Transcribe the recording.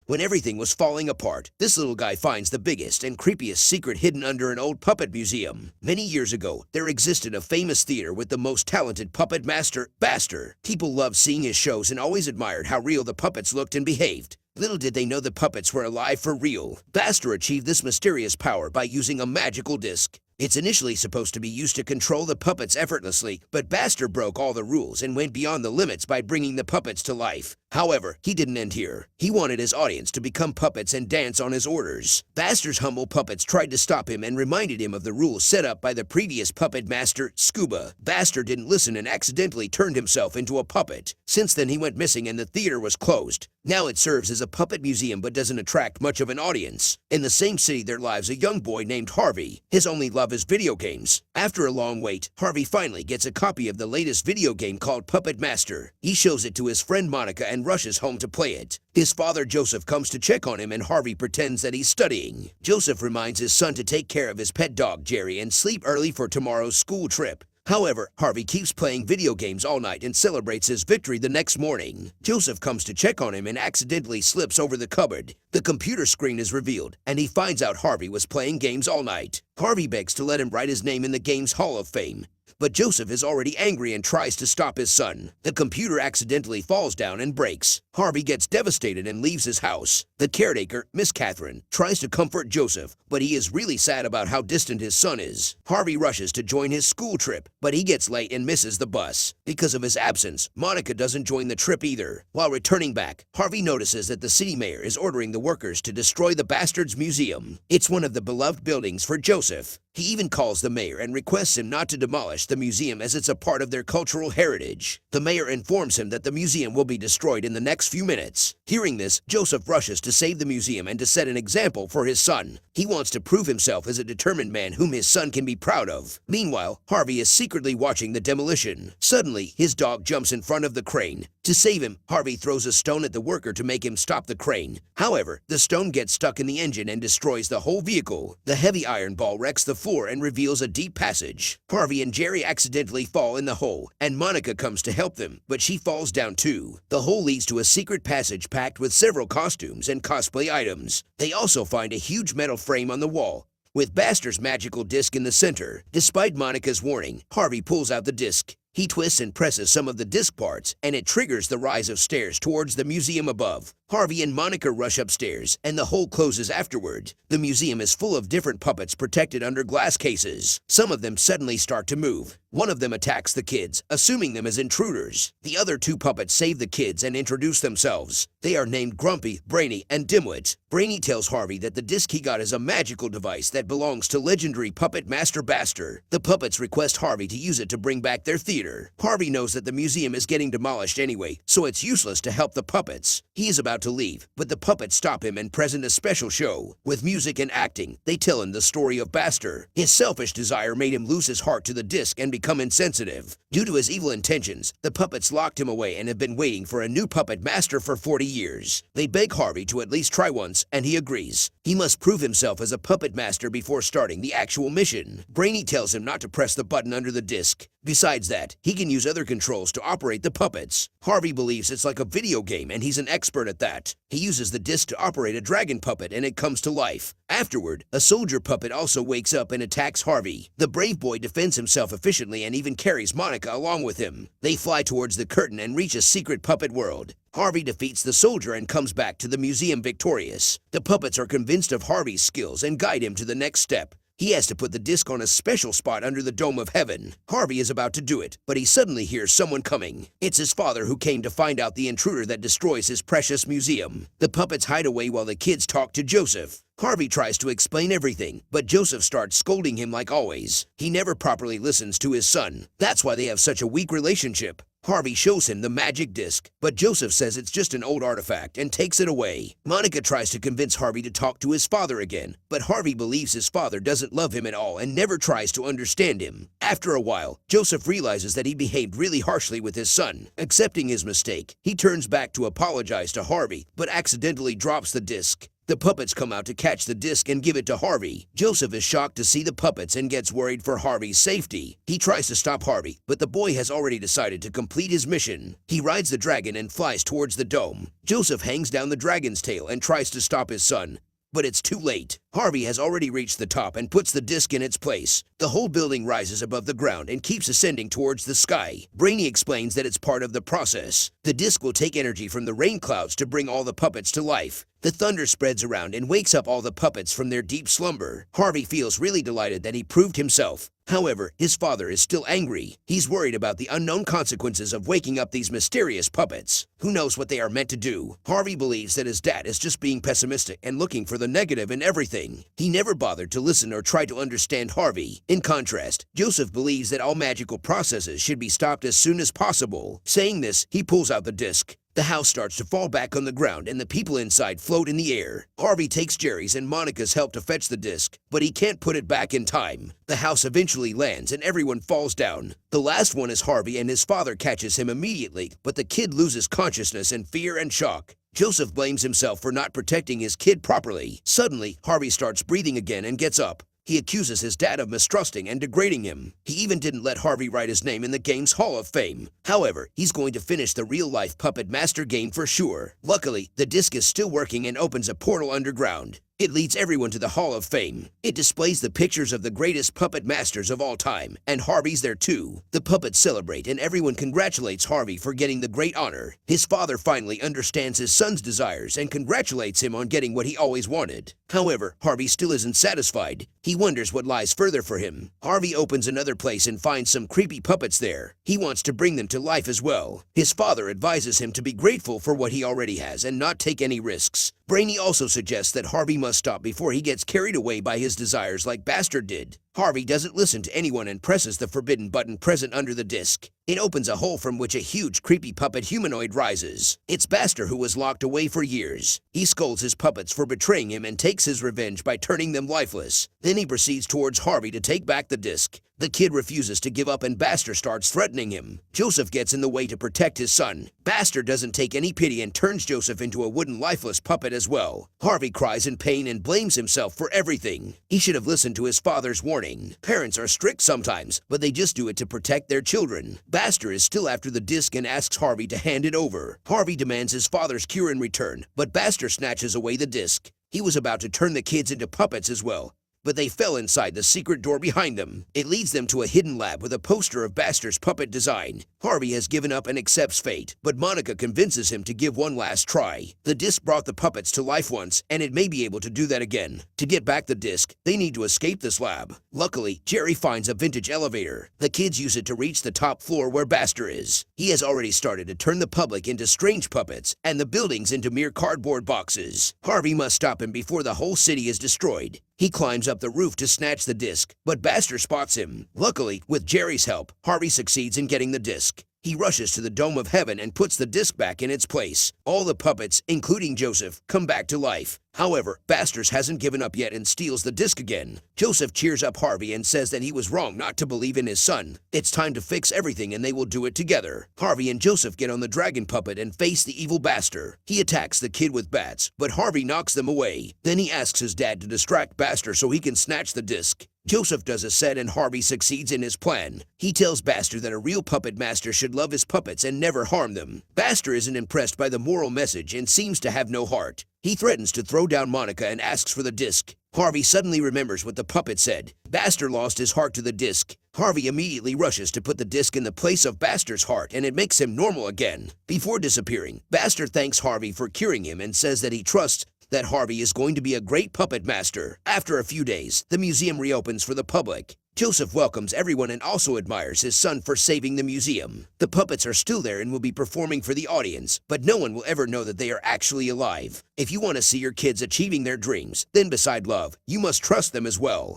When everything was falling apart, this little guy finds the biggest and creepiest secret hidden under an old puppet museum. Many years ago, there existed a famous theater with the most talented puppet master, Baxter. People loved seeing his shows and always admired how real the puppets looked and behaved. Little did they know the puppets were alive for real. Baxter achieved this mysterious power by using a magical disc. It's initially supposed to be used to control the puppets effortlessly, but Baxter broke all the rules and went beyond the limits by bringing the puppets to life. However, he didn't end here. He wanted his audience to become puppets and dance on his orders. Baxter's humble puppets tried to stop him and reminded him of the rules set up by the previous puppet master, Scuba. Baxter didn't listen and accidentally turned himself into a puppet. Since then, he went missing and the theater was closed. Now it serves as a puppet museum but doesn't attract much of an audience. In the same city, there lives a young boy named Harvie. His only love is video games. After a long wait, Harvie finally gets a copy of the latest video game called Puppet Master. He shows it to his friend Monica and rushes home to play it. His father Joseph comes to check on him and Harvie pretends that he's studying. Joseph reminds his son to take care of his pet dog Jerry and sleep early for tomorrow's school trip. However, Harvie keeps playing video games all night and celebrates his victory the next morning. Joseph comes to check on him and accidentally slips over the cupboard. The computer screen is revealed, and he finds out Harvie was playing games all night. Harvie begs to let him write his name in the game's Hall of Fame. But Joseph is already angry and tries to stop his son. The computer accidentally falls down and breaks. Harvie gets devastated and leaves his house. The caretaker, Miss Catherine, tries to comfort Joseph, but he is really sad about how distant his son is. Harvie rushes to join his school trip, but he gets late and misses the bus. Because of his absence, Monica doesn't join the trip either. While returning back, Harvie notices that the city mayor is ordering the workers to destroy the Bastards Museum. It's one of the beloved buildings for Joseph. He even calls the mayor and requests him not to demolish the museum as it's a part of their cultural heritage. The mayor informs him that the museum will be destroyed in the next few minutes. Hearing this, Joseph rushes to save the museum and to set an example for his son. He wants to prove himself as a determined man whom his son can be proud of. Meanwhile, Harvie is secretly watching the demolition. Suddenly, his dog jumps in front of the crane. To save him, Harvie throws a stone at the worker to make him stop the crane. However, the stone gets stuck in the engine and destroys the whole vehicle. The heavy iron ball wrecks the floor and reveals a deep passage. Harvie and Jerry accidentally fall in the hole, and Monica comes to help them, but she falls down too. The hole leads to a secret passage packed with several costumes and cosplay items. They also find a huge metal frame on the wall, with Baxter's magical disc in the center. Despite Monica's warning, Harvie pulls out the disc. He twists and presses some of the disc parts, and it triggers the rise of stairs towards the museum above. Harvie and Monica rush upstairs, and the hole closes afterward. The museum is full of different puppets protected under glass cases. Some of them suddenly start to move. One of them attacks the kids, assuming them as intruders. The other two puppets save the kids and introduce themselves. They are named Grumpy, Brainy, and Dimwit. Brainy tells Harvie that the disc he got is a magical device that belongs to legendary puppet master Baxter. The puppets request Harvie to use it to bring back their theater. Harvie knows that the museum is getting demolished anyway, so it's useless to help the puppets. He is about to leave, but the puppets stop him and present a special show. With music and acting, they tell him the story of Baxter. His selfish desire made him lose his heart to the disc and become insensitive. Due to his evil intentions, the puppets locked him away and have been waiting for a new puppet master for 40 years. They beg Harvie to at least try once, and he agrees. He must prove himself as a puppet master before starting the actual mission. Brainy tells him not to press the button under the disc. Besides that, he can use other controls to operate the puppets. Harvie believes it's like a video game and he's an expert at that. He uses the disc to operate a dragon puppet and it comes to life. Afterward, a soldier puppet also wakes up and attacks Harvie. The brave boy defends himself efficiently and even carries Monica along with him. They fly towards the curtain and reach a secret puppet world. Harvie defeats the soldier and comes back to the museum victorious. The puppets are convinced of Harvie's skills and guide him to the next step. He has to put the disc on a special spot under the dome of heaven. Harvie is about to do it, but he suddenly hears someone coming. It's his father who came to find out the intruder that destroys his precious museum. The puppets hide away while the kids talk to Joseph. Harvie tries to explain everything, but Joseph starts scolding him like always. He never properly listens to his son. That's why they have such a weak relationship. Harvie shows him the magic disc, but Joseph says it's just an old artifact and takes it away. Monica tries to convince Harvie to talk to his father again, but Harvie believes his father doesn't love him at all and never tries to understand him. After a while, Joseph realizes that he behaved really harshly with his son. Accepting his mistake, he turns back to apologize to Harvie, but accidentally drops the disc. The puppets come out to catch the disc and give it to Harvie. Joseph is shocked to see the puppets and gets worried for Harvie's safety. He tries to stop Harvie, but the boy has already decided to complete his mission. He rides the dragon and flies towards the dome. Joseph hangs down the dragon's tail and tries to stop his son, but it's too late. Harvie has already reached the top and puts the disc in its place. The whole building rises above the ground and keeps ascending towards the sky. Brainy explains that it's part of the process. The disc will take energy from the rain clouds to bring all the puppets to life. The thunder spreads around and wakes up all the puppets from their deep slumber. Harvie feels really delighted that he proved himself. However, his father is still angry. He's worried about the unknown consequences of waking up these mysterious puppets. Who knows what they are meant to do? Harvie believes that his dad is just being pessimistic and looking for the negative in everything. He never bothered to listen or try to understand Harvie. In contrast, Joseph believes that all magical processes should be stopped as soon as possible. Saying this, he pulls out the disc. The house starts to fall back on the ground and the people inside float in the air. Harvie takes Jerry's and Monica's help to fetch the disc, but he can't put it back in time. The house eventually lands and everyone falls down. The last one is Harvie and his father catches him immediately, but the kid loses consciousness in fear and shock. Joseph blames himself for not protecting his kid properly. Suddenly, Harvie starts breathing again and gets up. He accuses his dad of mistrusting and degrading him. He even didn't let Harvie write his name in the game's Hall of Fame. However, he's going to finish the real-life Puppet Master game for sure. Luckily, the disc is still working and opens a portal underground. It leads everyone to the Hall of Fame. It displays the pictures of the greatest puppet masters of all time, and Harvie's there too. The puppets celebrate and everyone congratulates Harvie for getting the great honor. His father finally understands his son's desires and congratulates him on getting what he always wanted. However, Harvie still isn't satisfied. He wonders what lies further for him. Harvie opens another place and finds some creepy puppets there. He wants to bring them to life as well. His father advises him to be grateful for what he already has and not take any risks. Brainy also suggests that Harvie must stop before he gets carried away by his desires like Bastard did. Harvie doesn't listen to anyone and presses the forbidden button present under the disc. It opens a hole from which a huge creepy puppet humanoid rises. It's Bastard, who was locked away for years. He scolds his puppets for betraying him and takes his revenge by turning them lifeless. Then he proceeds towards Harvie to take back the disc. The kid refuses to give up and Bastard starts threatening him. Joseph gets in the way to protect his son. Bastard doesn't take any pity and turns Joseph into a wooden lifeless puppet as well. Harvie cries in pain and blames himself for everything. He should have listened to his father's warning. Parents are strict sometimes, but they just do it to protect their children. Bastard is still after the disc and asks Harvie to hand it over. Harvie demands his father's cure in return, but Bastard snatches away the disc. He was about to turn the kids into puppets as well, but they fell inside the secret door behind them. It leads them to a hidden lab with a poster of Bastard's puppet design. Harvie has given up and accepts fate, but Monica convinces him to give one last try. The disc brought the puppets to life once, and it may be able to do that again. To get back the disc, they need to escape this lab. Luckily, Jerry finds a vintage elevator. The kids use it to reach the top floor where Bastard is. He has already started to turn the public into strange puppets, and the buildings into mere cardboard boxes. Harvie must stop him before the whole city is destroyed. He climbs up the roof to snatch the disc, but Bastard spots him. Luckily, with Jerry's help, Harvie succeeds in getting the disc. He rushes to the Dome of Heaven and puts the disc back in its place. All the puppets, including Joseph, come back to life. However, Bastard hasn't given up yet and steals the disc again. Joseph cheers up Harvie and says that he was wrong not to believe in his son. It's time to fix everything and they will do it together. Harvie and Joseph get on the dragon puppet and face the evil Bastard. He attacks the kid with bats, but Harvie knocks them away. Then he asks his dad to distract Bastard so he can snatch the disc. Joseph does as said and Harvie succeeds in his plan. He tells Bastard that a real puppet master should love his puppets and never harm them. Bastard isn't impressed by the moral message and seems to have no heart. He threatens to throw down Monica and asks for the disc. Harvie suddenly remembers what the puppet said. Bastard lost his heart to the disc. Harvie immediately rushes to put the disc in the place of Bastard's heart and it makes him normal again. Before disappearing, Bastard thanks Harvie for curing him and says that he trusts that Harvie is going to be a great puppet master. After a few days, the museum reopens for the public. Joseph welcomes everyone and also admires his son for saving the museum. The puppets are still there and will be performing for the audience, but no one will ever know that they are actually alive. If you want to see your kids achieving their dreams, then beside love, you must trust them as well.